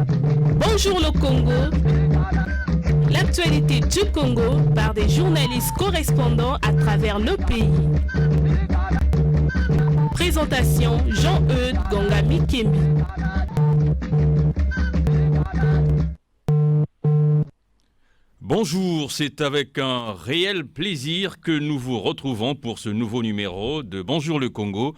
Bonjour le Congo. L'actualité du Congo par des journalistes correspondants à travers le pays. Présentation Jean-Eudes Gongami Kembi. Bonjour, c'est avec un réel plaisir que nous vous retrouvons pour ce nouveau numéro de Bonjour le Congo,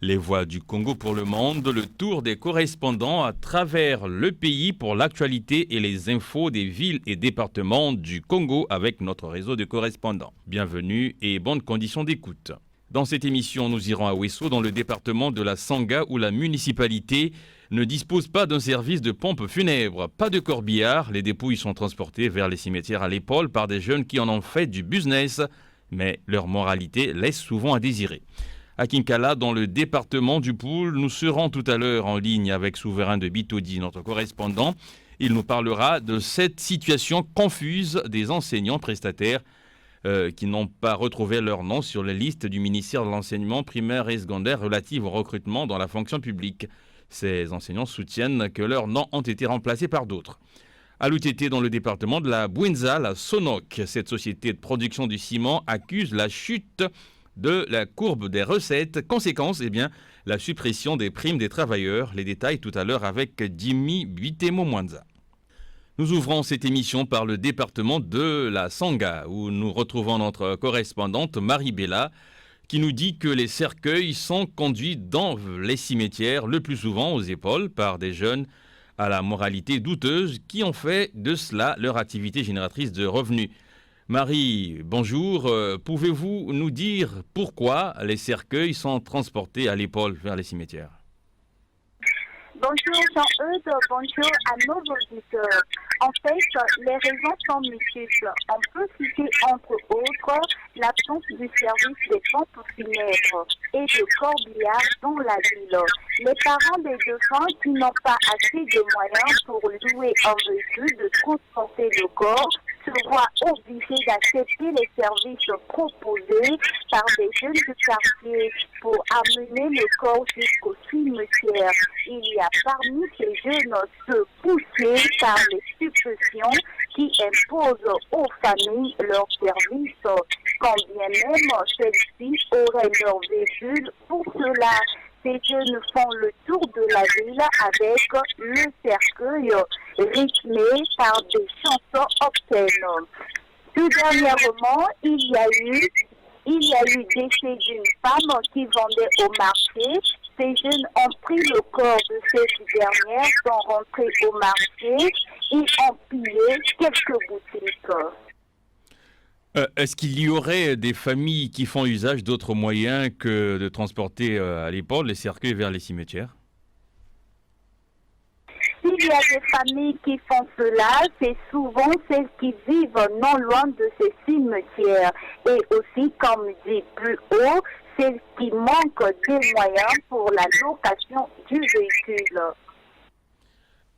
les voix du Congo pour le monde, le tour des correspondants à travers le pays pour l'actualité et les infos des villes et départements du Congo avec notre réseau de correspondants. Bienvenue et bonnes conditions d'écoute. Dans cette émission, nous irons à Ouesso, dans le département de la Sanga, où la municipalité ne dispose pas d'un service de pompe funèbre. Pas de corbillard, les dépouilles sont transportées vers les cimetières à l'épaule par des jeunes qui en ont fait du business, mais leur moralité laisse souvent à désirer. À Kinkala, dans le département du Poul, nous serons tout à l'heure en ligne avec Souverain de Bitodi, notre correspondant. Il nous parlera de cette situation confuse des enseignants prestataires qui n'ont pas retrouvé leur nom sur les listes du ministère de l'enseignement primaire et secondaire relative au recrutement dans la fonction publique. Ces enseignants soutiennent que leurs noms ont été remplacés par d'autres. À l'UTT, dans le département de la Bouenza, la Sonoc, cette société de production du ciment, accuse la chute de la courbe des recettes. Conséquence, la suppression des primes des travailleurs. Les détails tout à l'heure avec Jimmy Buitemo-Mwanza. Nous ouvrons cette émission par le département de la Sanga, où nous retrouvons notre correspondante Marie Bella, qui nous dit que les cercueils sont conduits dans les cimetières, le plus souvent aux épaules, par des jeunes à la moralité douteuse, qui ont fait de cela leur activité génératrice de revenus. Marie, bonjour. Pouvez-vous nous dire pourquoi les cercueils sont transportés à l'épaule vers les cimetières ? Bonjour Jean-Eudes, bonjour à nos auditeurs. En fait, les raisons sont multiples. On peut citer entre autres l'absence du service des pompes funèbres et de corbillards dans la ville. Les parents des défunts qui n'ont pas assez de moyens pour louer un véhicule de transporter le corps se voient obligés d'accepter les services proposés par des jeunes du quartier pour amener le corps jusqu'au cimetière. Il y a parmi ces jeunes ceux poussés par les stupéfiants qui imposent aux familles leurs services, quand bien même celles-ci auraient leur véhicule. Pour cela, ces jeunes font le tour de la ville avec le cercueil rythmé par des chansons obscènes. Tout dernièrement, il y a eu décès d'une femme qui vendait au marché. Ces jeunes ont pris le corps de cette dernière, sont rentrés au marché et ont pillé quelques boutiques. Est-ce qu'il y aurait des familles qui font usage d'autres moyens que de transporter à l'épaule les cercueils vers les cimetières ? S'il y a des familles qui font cela, c'est souvent celles qui vivent non loin de ces cimetières. Et aussi, comme dit plus haut, celles qui manquent des moyens pour la location du véhicule.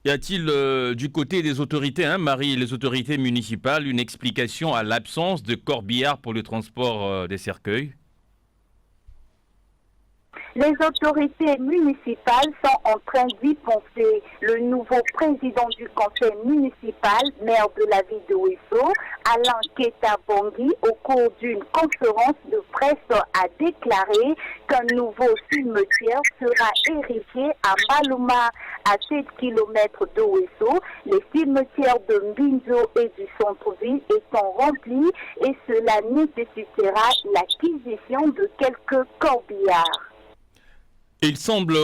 Y a-t-il du côté des autorités, Marie, les autorités municipales, une explication à l'absence de corbillards pour le transport des cercueils ? Les autorités municipales sont en train d'y penser. Le nouveau président du conseil municipal, maire de la ville de Ouesso, Alain Keta Bangui, au cours d'une conférence de presse, a déclaré qu'un nouveau cimetière sera érigé à Malouma, à 7 km de Ouesso. Les cimetières de Mbinzo et du centre-ville étant remplis et cela nécessitera l'acquisition de quelques corbillards. Il semble,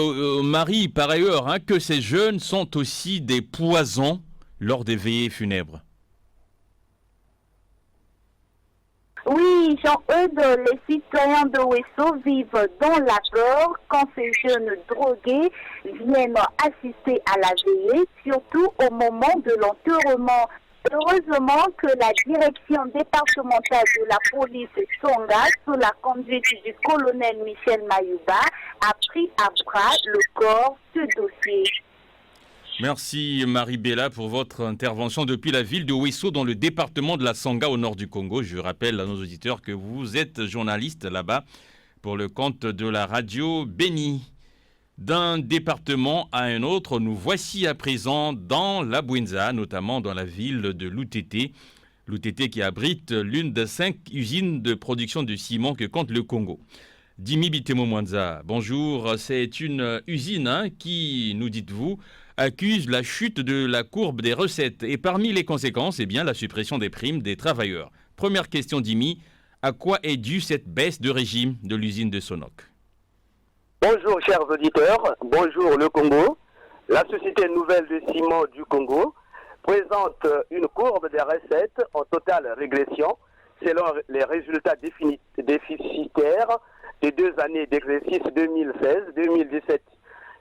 Marie, par ailleurs, que ces jeunes sont aussi des poisons lors des veillées funèbres. Oui, Jean-Eudes, les citoyens de Ouesso vivent dans la peur quand ces jeunes drogués viennent assister à la veillée, surtout au moment de l'enterrement. Heureusement que la direction départementale de la police Songa, sous la conduite du colonel Michel Mayouba, a pris à bras le corps ce dossier. Merci Marie Bella pour votre intervention depuis la ville de Ouesso dans le département de la Sanga au nord du Congo. Je rappelle à nos auditeurs que vous êtes journaliste là-bas pour le compte de la radio Béni. D'un département à un autre, nous voici à présent dans la Bouenza, notamment dans la ville de Loutete. Loutete qui abrite l'une des 5 usines de production de ciment que compte le Congo. Dimi Bitemo Mwanza, bonjour. C'est une usine qui, nous dites-vous, accuse la chute de la courbe des recettes. Et parmi les conséquences, eh bien, la suppression des primes des travailleurs. Première question, Dimi, à quoi est due cette baisse de régime de l'usine de Sonok? Bonjour chers auditeurs, bonjour le Congo. La Société Nouvelle de Ciment du Congo présente une courbe des recettes en totale régression selon les résultats déficitaires des 2 années d'exercice 2016-2017.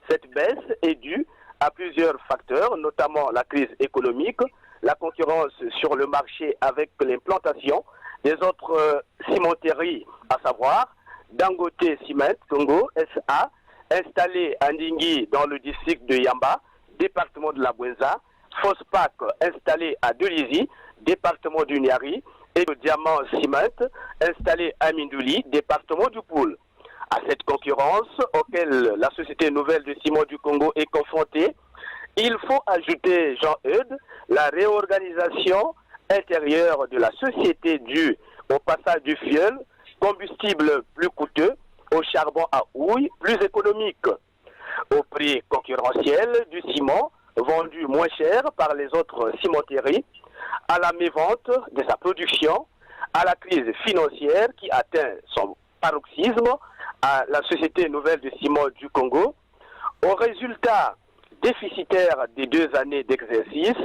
Cette baisse est due à plusieurs facteurs, notamment la crise économique, la concurrence sur le marché avec l'implantation des autres cimenteries, à savoir Dangote Cement Congo SA, installé à Ndingi dans le district de Yamba, département de la Bouenza, Fospac installé à Delizy, département du Niari, et le Diamant Cement installé à Mindouli, département du Poul. À cette concurrence auquel la Société Nouvelle de Ciment du Congo est confrontée, il faut ajouter, Jean-Eudes, la réorganisation intérieure de la société due au passage du fioul, combustible plus coûteux, au charbon à houille plus économique, au prix concurrentiel du ciment vendu moins cher par les autres cimenteries, à la mévente de sa production, à la crise financière qui atteint son paroxysme à la Société Nouvelle de Ciment du Congo, aux résultats déficitaires des 2 années d'exercice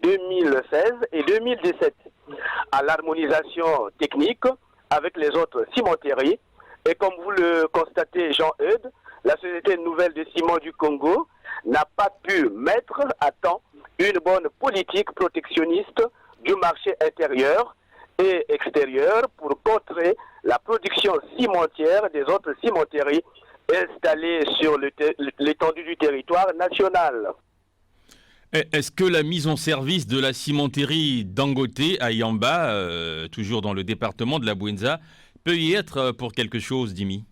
2016 et 2017, à l'harmonisation technique avec les autres cimenteries. Et comme vous le constatez, Jean-Eudes, la Société Nouvelle de Ciment du Congo n'a pas pu mettre à temps une bonne politique protectionniste du marché intérieur et extérieur pour contrer la production cimentière des autres cimenteries installées sur l'étendue du territoire national. Est-ce que la mise en service de la cimenterie Dangote à Yamba, toujours dans le département de la Bouenza, peut y être pour quelque chose, Dimi?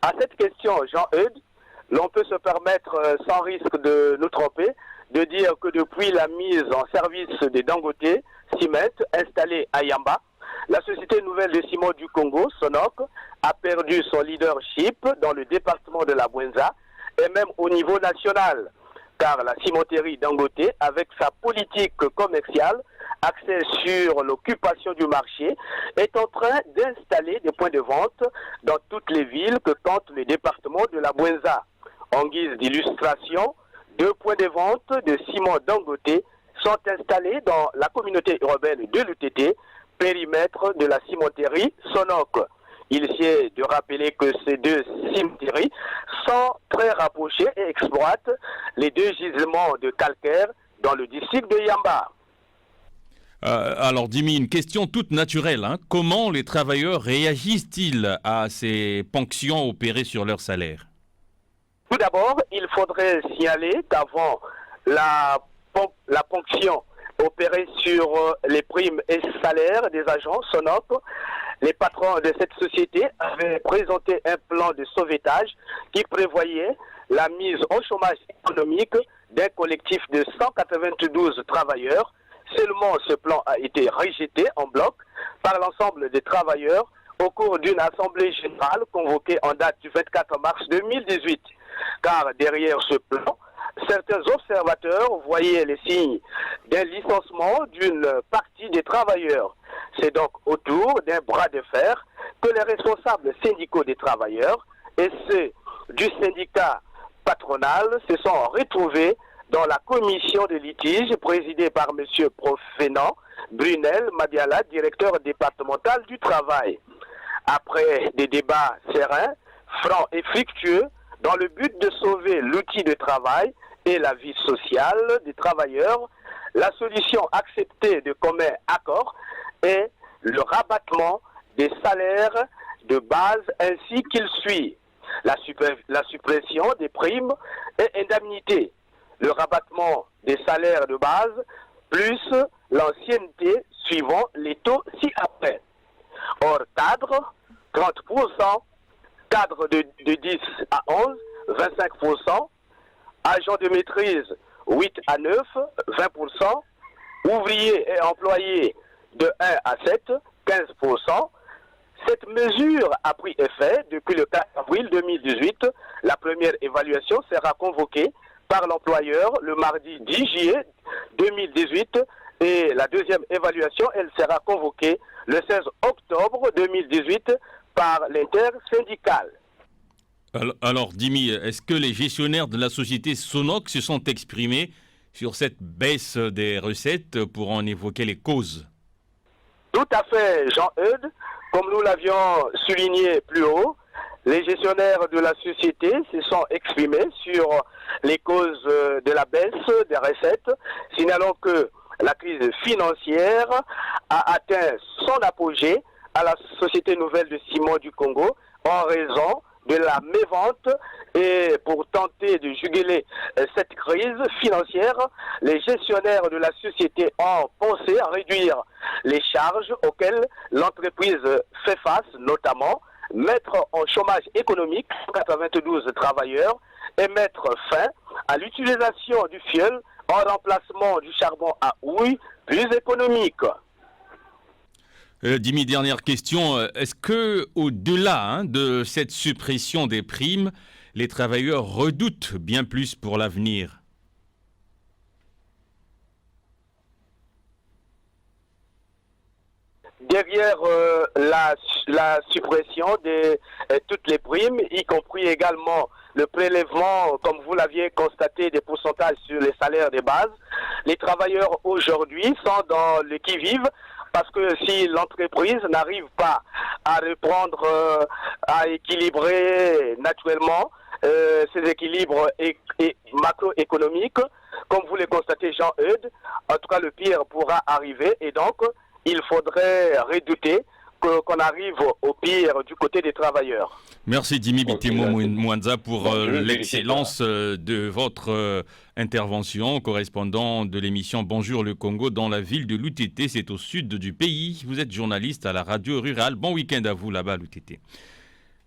À cette question, Jean-Eudes, l'on peut se permettre, sans risque de nous tromper, de dire que depuis la mise en service des Dangote Cement installés à Yamba, la Société Nouvelle de Ciment du Congo, Sonok, a perdu son leadership dans le département de la Bouenza et même au niveau national, car la cimenterie Dangote, avec sa politique commerciale axée sur l'occupation du marché, est en train d'installer des points de vente dans toutes les villes que compte le département de la Bouenza. En guise d'illustration, 2 points de vente de ciment Dangote sont installés dans la communauté urbaine de Loutete, périmètre de la cimenterie Sonok. Il sied de rappeler que ces 2 cimenteries sont très rapprochées et exploitent les 2 gisements de calcaire dans le district de Yamba. Alors, Dimi, une question toute naturelle. Comment les travailleurs réagissent-ils à ces ponctions opérées sur leur salaire? Tout d'abord, il faudrait signaler qu'avant la ponction opérée sur les primes et salaires des agents Sonok, les patrons de cette société avaient présenté un plan de sauvetage qui prévoyait la mise au chômage économique d'un collectif de 192 travailleurs. Seulement, ce plan a été rejeté en bloc par l'ensemble des travailleurs au cours d'une assemblée générale convoquée en date du 24 mars 2018. Car derrière ce plan, certains observateurs voyaient les signes d'un licenciement d'une partie des travailleurs. C'est donc autour d'un bras de fer que les responsables syndicaux des travailleurs et ceux du syndicat patronal se sont retrouvés dans la commission de litige présidée par M. Profénant Brunel Madiala, directeur départemental du travail. Après des débats sereins, francs et fructueux, dans le but de sauver l'outil de travail et la vie sociale des travailleurs, la solution acceptée de commun accord est le rabattement des salaires de base ainsi qu'il suit. La suppression des primes et indemnités, le rabattement des salaires de base, plus l'ancienneté suivant les taux ci-après. Hors cadre, 30%, cadre de 10 à 11, 25%, agent de maîtrise 8 à 9, 20%, ouvriers et employés de 1 à 7, 15%. Cette mesure a pris effet depuis le 4 avril 2018. La première évaluation sera convoquée par l'employeur le mardi 10 juillet 2018 et la deuxième évaluation, elle sera convoquée le 16 octobre 2018 par l'intersyndicale. Alors, Dimi, est-ce que les gestionnaires de la société Sonoc se sont exprimés sur cette baisse des recettes pour en évoquer les causes? Tout à fait, Jean-Eudes. Comme nous l'avions souligné plus haut, les gestionnaires de la société se sont exprimés sur les causes de la baisse des recettes, signalant que la crise financière a atteint son apogée à la Société Nouvelle de Ciment du Congo en raison de la mévente, et pour tenter de juguler cette crise financière, les gestionnaires de la société ont pensé à réduire les charges auxquelles l'entreprise fait face, notamment mettre en chômage économique 92 travailleurs et mettre fin à l'utilisation du fioul en remplacement du charbon à houille plus économique. Dimi, dernière question. Est-ce que, au-delà de cette suppression des primes, les travailleurs redoutent bien plus pour l'avenir? Derrière la suppression de toutes les primes, y compris également le prélèvement, comme vous l'aviez constaté, des pourcentages sur les salaires de base, les travailleurs aujourd'hui sont dans le qui-vive, parce que si l'entreprise n'arrive pas à reprendre, à équilibrer naturellement ces équilibres macroéconomiques, comme vous le constatez, Jean-Eudes, en tout cas le pire pourra arriver, et donc il faudrait redouter qu'on arrive au pire du côté des travailleurs. Merci Dimi Bitemo Mwanza pour l'excellence de votre intervention, correspondant de l'émission Bonjour le Congo dans la ville de Lutete, c'est au sud du pays. Vous êtes journaliste à la radio rurale. Bon week-end à vous là-bas, Lutete.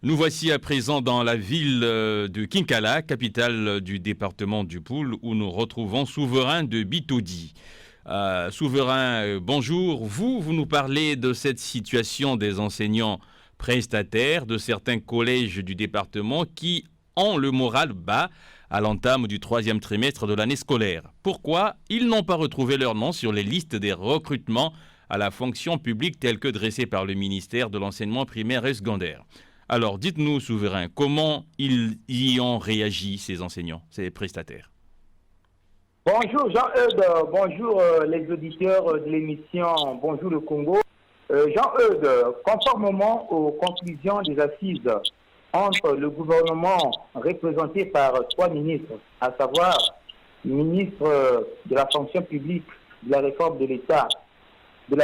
Nous voici à présent dans la ville de Kinkala, capitale du département du Poul, où nous retrouvons Souverain de Bitodi. Souverain, bonjour. Vous nous parlez de cette situation des enseignants prestataires de certains collèges du département qui ont le moral bas à l'entame du 3e trimestre de l'année scolaire. Pourquoi ils n'ont pas retrouvé leur nom sur les listes des recrutements à la fonction publique telles que dressées par le ministère de l'enseignement primaire et secondaire? Alors, dites-nous, Souverain, comment ils y ont réagi, ces enseignants, ces prestataires? Bonjour Jean-Eudes, bonjour les auditeurs de l'émission Bonjour le Congo. Jean-Eudes, conformément aux conclusions des assises entre le gouvernement représenté par 3 ministres, à savoir le ministre de la fonction publique, de la réforme de l'État, de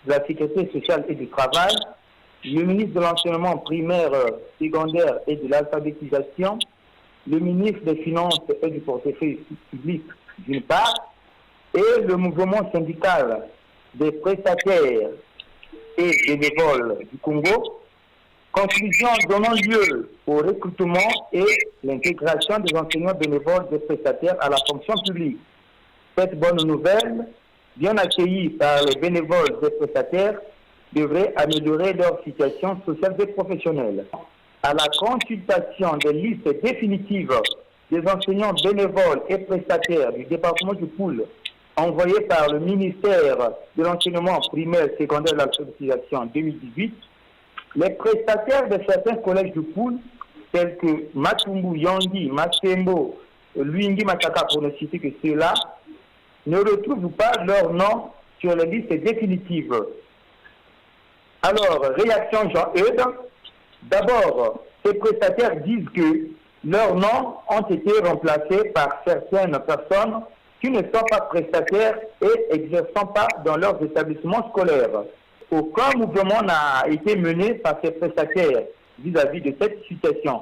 la sécurité sociale et du travail, le ministre de l'enseignement primaire, secondaire et de l'alphabétisation, le ministre des Finances et du portefeuille public d'une part, et le mouvement syndical des prestataires et bénévoles du Congo, conclusion donnant lieu au recrutement et l'intégration des enseignants bénévoles des prestataires à la fonction publique. Cette bonne nouvelle, bien accueillie par les bénévoles des prestataires, devrait améliorer leur situation sociale et professionnelle. À la consultation des listes définitives des enseignants bénévoles et prestataires du département du Poul, envoyées par le ministère de l'enseignement primaire, secondaire et de l'alphabétisation en 2018, les prestataires de certains collèges du Poul, tels que Matumbu, Yandi, Masembo, Luingi, Mataka, pour ne citer que ceux-là, ne retrouvent pas leur nom sur les listes définitives. Alors, réaction Jean-Eudes. D'abord, ces prestataires disent que leurs noms ont été remplacés par certaines personnes qui ne sont pas prestataires et n'exerçant pas dans leurs établissements scolaires. Aucun mouvement n'a été mené par ces prestataires vis-à-vis de cette situation,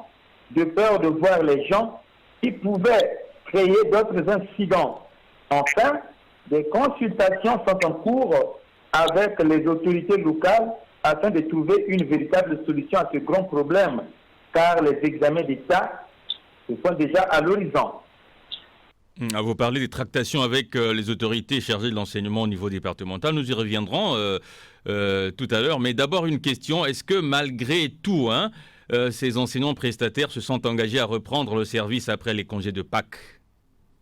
de peur de voir les gens qui pouvaient créer d'autres incidents. Enfin, Des consultations sont en cours avec les autorités locales afin de trouver une véritable solution à ce grand problème, car les examens d'État sont déjà à l'horizon. Vous parlez des tractations avec les autorités chargées de l'enseignement au niveau départemental. Nous y reviendrons tout à l'heure. Mais d'abord, une question. Est-ce que malgré tout, ces enseignants prestataires se sont engagés à reprendre le service après les congés de Pâques?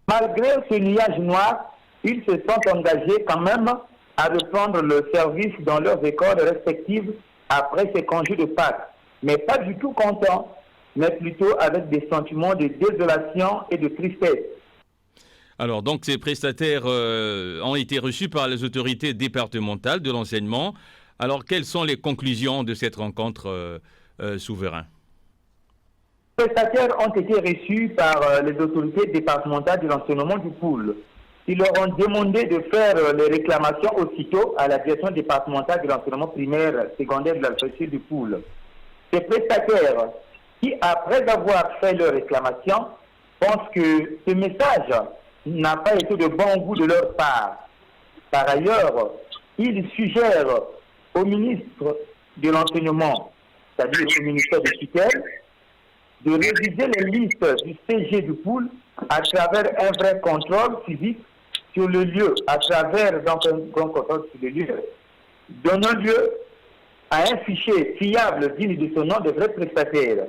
Malgré ce nuage noir, ils se sont engagés quand même à reprendre le service dans leurs écoles respectives après ces congés de Pâques. Mais pas du tout contents, mais plutôt avec des sentiments de désolation et de tristesse. Alors, donc, ces prestataires ont été reçus par les autorités départementales de l'enseignement. Alors, quelles sont les conclusions de cette rencontre souverain? Les prestataires ont été reçus par les autorités départementales de l'enseignement du Poul. Ils leur ont demandé de faire les réclamations aussitôt à la direction départementale de l'enseignement primaire secondaire de la préfecture du Poul. Ces prestataires qui, après avoir fait leur réclamation, pensent que ce message n'a pas été de bon goût de leur part. Par ailleurs, ils suggèrent au ministre de l'enseignement, c'est-à-dire au ministère de tutelle, de réviser les listes du CG du Poul à travers un vrai contrôle physique sur le lieu, à travers donc un grand contrôle sur le lieu, donnant lieu à un fichier fiable digne de son nom de vrais prestataires.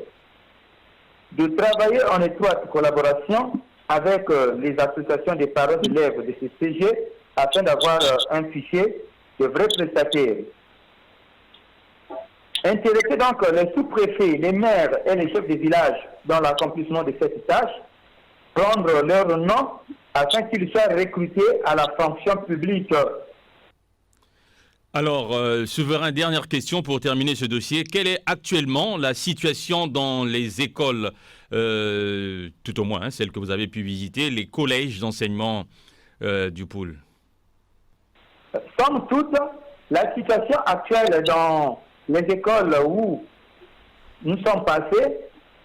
De travailler en étroite collaboration avec les associations des parents d'élèves de ce CG afin d'avoir un fichier de vrais prestataires. Intéresser donc les sous-préfets, les maires et les chefs de village dans l'accomplissement de cette tâche, prendre leur nom afin qu'ils soient recrutés à la fonction publique. Alors, souverain, dernière question pour terminer ce dossier. Quelle est actuellement la situation dans les écoles, tout au moins, celles que vous avez pu visiter, les collèges d'enseignement du Poul? Somme toute, la situation actuelle dans les écoles où nous sommes passés,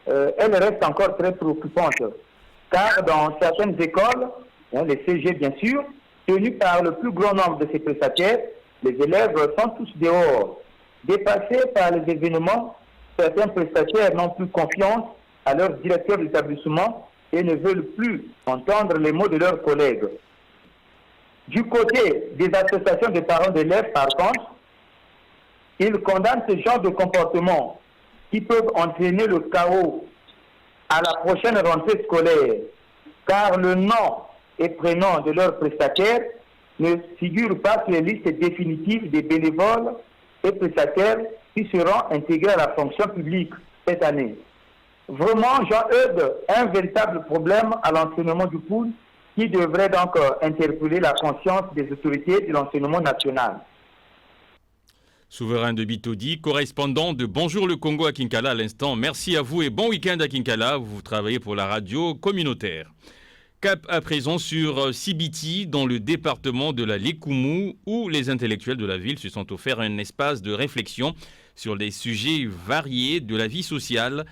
elle reste encore très préoccupante. Car dans certaines écoles, les CG bien sûr, tenues par le plus grand nombre de ces prestataires, les élèves sont tous dehors. Dépassés par les événements, certains prestataires n'ont plus confiance à leur directeur d'établissement et ne veulent plus entendre les mots de leurs collègues. Du côté des associations de parents d'élèves, par contre, ils condamnent ce genre de comportement qui peuvent entraîner le chaos à la prochaine rentrée scolaire, car le nom et prénom de leurs prestataires ne figurent pas sur les listes définitives des bénévoles et prestataires qui seront intégrés à la fonction publique cette année. Vraiment, Jean-Eudes, un véritable problème à l'enseignement du Poul qui devrait donc interpeller la conscience des autorités de l'enseignement national. Souverain de Bitodi, correspondant de Bonjour le Congo à Kinkala à l'instant. Merci à vous et bon week-end à Kinkala. Vous travaillez pour la radio communautaire. Cap à présent sur Sibiti, dans le département de la Likoumou, où les intellectuels de la ville se sont offerts un espace de réflexion sur des sujets variés de la vie sociale.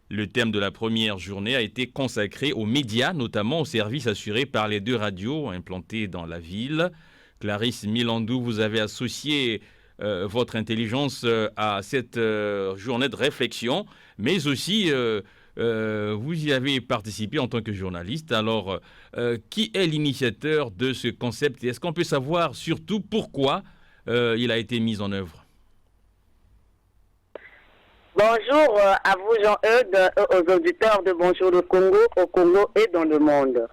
Le thème de la première journée a été consacré aux médias, notamment aux services assurés par les 2 radios implantées dans la ville. Clarisse Milandou, vous avez associé votre intelligence à cette journée de réflexion, mais aussi vous y avez participé en tant que journaliste. Alors, qui est l'initiateur de ce concept et est-ce qu'on peut savoir surtout pourquoi il a été mis en œuvre? Bonjour à vous Jean-Eudes, aux auditeurs de Bonjour le Congo, au Congo et dans le monde.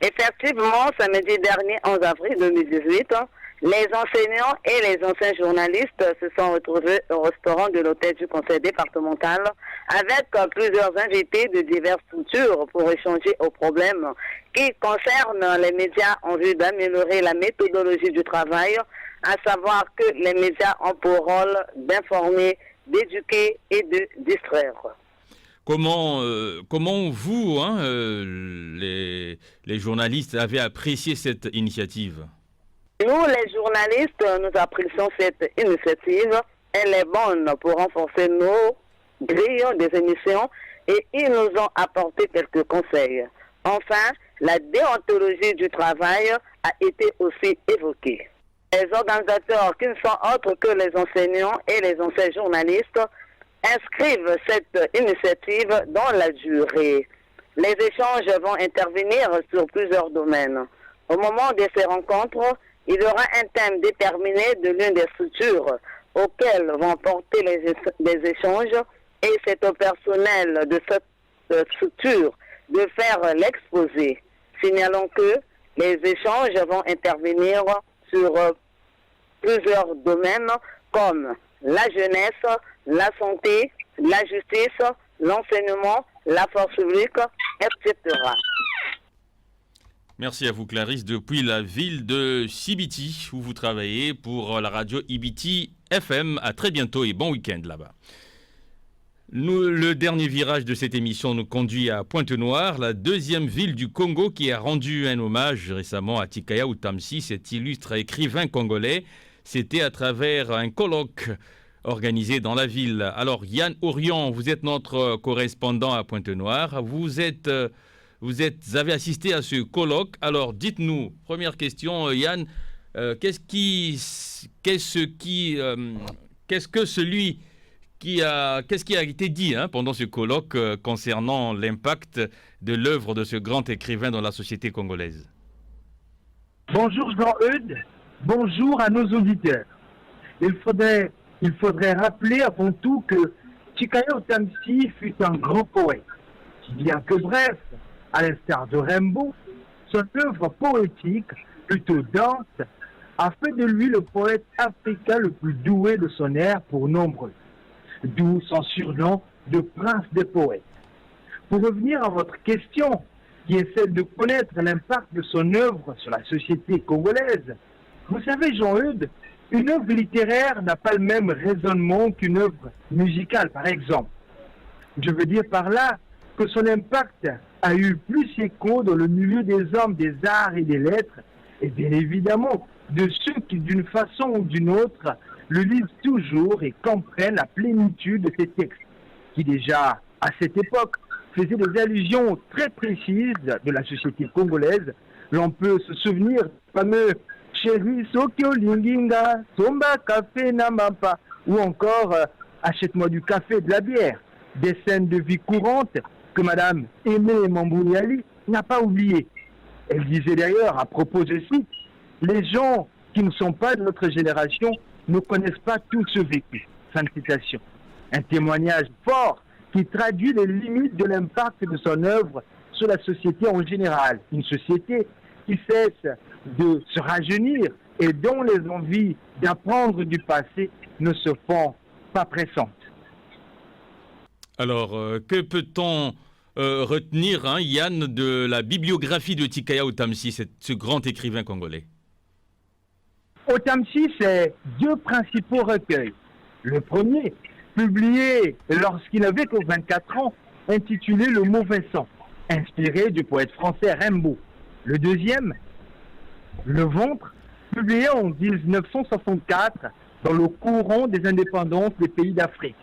Effectivement, samedi dernier, 11 avril 2018, les enseignants et les anciens journalistes se sont retrouvés au restaurant de l'hôtel du conseil départemental avec plusieurs invités de diverses structures pour échanger aux problèmes qui concernent les médias en vue d'améliorer la méthodologie du travail, à savoir que les médias ont pour rôle d'informer, d'éduquer et de distraire. Comment vous, les journalistes, avez apprécié cette initiative? Nous, les journalistes, nous apprécions cette initiative. Elle est bonne pour renforcer nos grilles des émissions et ils nous ont apporté quelques conseils. Enfin, la déontologie du travail a été aussi évoquée. Les organisateurs, qui ne sont autres que les enseignants et les anciens journalistes, inscrivent cette initiative dans la durée. Les échanges vont intervenir sur plusieurs domaines. Au moment de ces rencontres, il y aura un thème déterminé de l'une des structures auxquelles vont porter les échanges et c'est au personnel de cette structure de faire l'exposé. Signalons que les échanges vont intervenir sur plusieurs domaines comme la jeunesse, la santé, la justice, l'enseignement, la force publique, etc. Merci à vous Clarisse, depuis la ville de Sibiti où vous travaillez pour la radio Ibiti FM. À très bientôt et bon week-end là-bas. Le dernier virage de cette émission nous conduit à Pointe-Noire, la deuxième ville du Congo qui a rendu un hommage récemment à Tikaya Utamsi, cet illustre écrivain congolais. C'était à travers un colloque organisé dans la ville. Alors Yann Orion, vous êtes notre correspondant à Pointe-Noire. Vous avez assisté à ce colloque. Alors dites-nous, première question Yann, qu'est-ce qui a été dit pendant ce colloque concernant l'impact de l'œuvre de ce grand écrivain dans la société congolaise? Bonjour Jean-Eudes, bonjour à nos auditeurs. Il faudrait rappeler avant tout que Tikaya Utamsi fut un grand poète. Bien que bref, à l'instar de Rimbaud, son œuvre poétique, plutôt dense, a fait de lui le poète africain le plus doué de son ère pour nombreux. D'où son surnom de prince des poètes. Pour revenir à votre question, qui est celle de connaître l'impact de son œuvre sur la société congolaise, vous savez Jean-Eudes, une œuvre littéraire n'a pas le même raisonnement qu'une œuvre musicale par exemple. Je veux dire par là que son impact a eu plus écho dans le milieu des hommes des arts et des lettres, et bien évidemment de ceux qui d'une façon ou d'une autre le lisent toujours et comprennent la plénitude de ces textes, qui déjà, à cette époque, faisaient des allusions très précises de la société congolaise. L'on peut se souvenir du fameux « Chéri Sokyo Linginga, Somba Café Namapa » ou encore « Achète-moi du café et de la bière », des scènes de vie courante que Madame Aimée Mambouniali n'a pas oubliées. Elle disait d'ailleurs, à propos de cite, « Les gens qui ne sont pas de notre génération ne connaissent pas tout ce vécu. » Fin de citation. Un témoignage fort qui traduit les limites de l'impact de son œuvre sur la société en général. Une société qui cesse de se rajeunir et dont les envies d'apprendre du passé ne se font pas pressantes. Alors, que peut-on retenir, Yann, de la bibliographie de Tikaya Utamsi, ce grand écrivain congolais? Utamsi, c'est deux principaux recueils. Le premier, publié lorsqu'il n'avait que 24 ans, intitulé Le Mauvais Sang, inspiré du poète français Rimbaud. Le deuxième, Le Ventre, publié en 1964 dans le courant des indépendances des pays d'Afrique.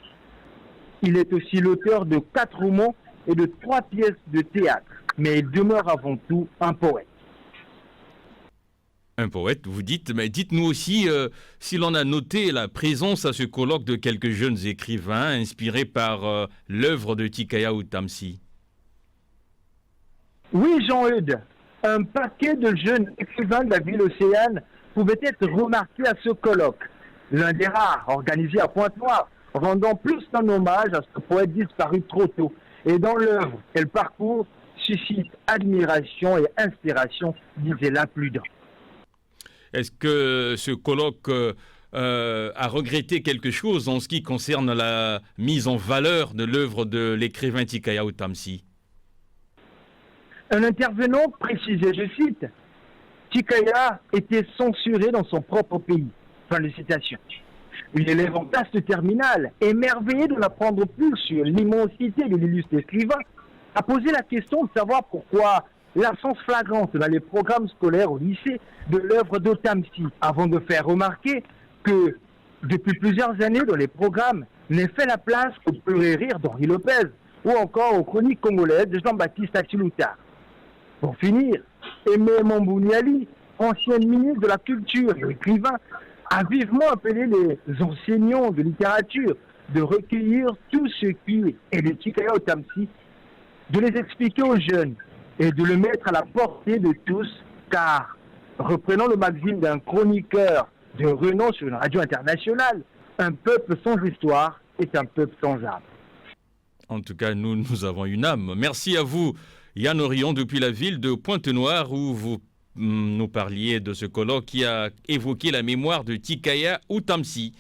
Il est aussi l'auteur de 4 romans et de 3 pièces de théâtre, mais il demeure avant tout un poète. Un poète, vous dites, mais dites-nous aussi si l'on a noté la présence à ce colloque de quelques jeunes écrivains inspirés par l'œuvre de Tikaya Utamsi. Oui, Jean-Eudes, un paquet de jeunes écrivains de la ville océane pouvaient être remarqués à ce colloque, l'un des rares organisé à Pointe-Noire, rendant plus un hommage à ce poète disparu trop tôt, et dont l'œuvre et le parcours suscitent admiration et inspiration, disait l'imprudent. Est-ce que ce colloque a regretté quelque chose en ce qui concerne la mise en valeur de l'œuvre de l'écrivain Tikaya Utamsi? Un intervenant précisait, je cite, « Tikaya était censuré dans son propre pays ». Fin de citation. Une élève en classe de terminale, émerveillée de n'apprendre plus sur l'immensité de l'illustre écrivain, a posé la question de savoir pourquoi l'absence flagrante dans les programmes scolaires au lycée de l'œuvre d'Utamsi, avant de faire remarquer que depuis plusieurs années dans les programmes n'est fait la place qu'au pleurer rire d'Henri Lopez ou encore aux chroniques congolaises de Jean-Baptiste Achilouta. Pour finir, Aimé Mambouniali, ancienne ministre de la Culture et écrivain, a vivement appelé les enseignants de littérature de recueillir tout ce qui est de Chikaya Otamsi, de les expliquer aux jeunes et de le mettre à la portée de tous, car, reprenant le maxime d'un chroniqueur de renom sur une radio internationale, un peuple sans histoire est un peuple sans âme. En tout cas, nous avons une âme. Merci à vous, Yann Orion, depuis la ville de Pointe-Noire, où vous nous parliez de ce colloque qui a évoqué la mémoire de Chikaya Otamsi.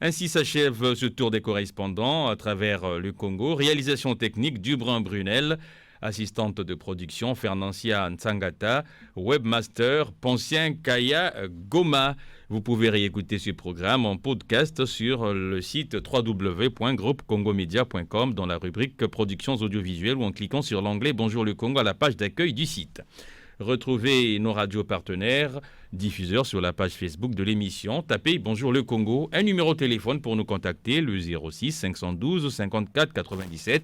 Ainsi s'achève ce tour des correspondants à travers le Congo. Réalisation technique Dubrin Brunel, assistante de production Fernancia Ntsangata, webmaster Poncien Kaya Goma. Vous pouvez réécouter ce programme en podcast sur le site www.groupecongomedia.com dans la rubrique productions audiovisuelles ou en cliquant sur l'onglet Bonjour le Congo à la page d'accueil du site. Retrouvez nos radios partenaires, diffuseurs sur la page Facebook de l'émission. Tapez Bonjour le Congo, un numéro de téléphone pour nous contacter, le 06 512 54 97,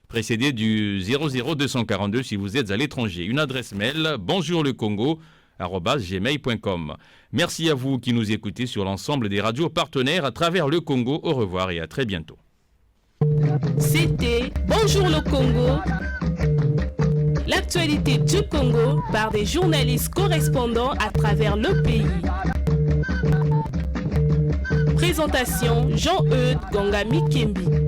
précédé du 00242 si vous êtes à l'étranger. Une adresse mail bonjourlecongo@gmail.com. Merci à vous qui nous écoutez sur l'ensemble des radios partenaires à travers le Congo. Au revoir et à très bientôt. C'était Bonjour le Congo. L'actualité du Congo par des journalistes correspondants à travers le pays. Présentation Jean-Eudes Gongami Kembi.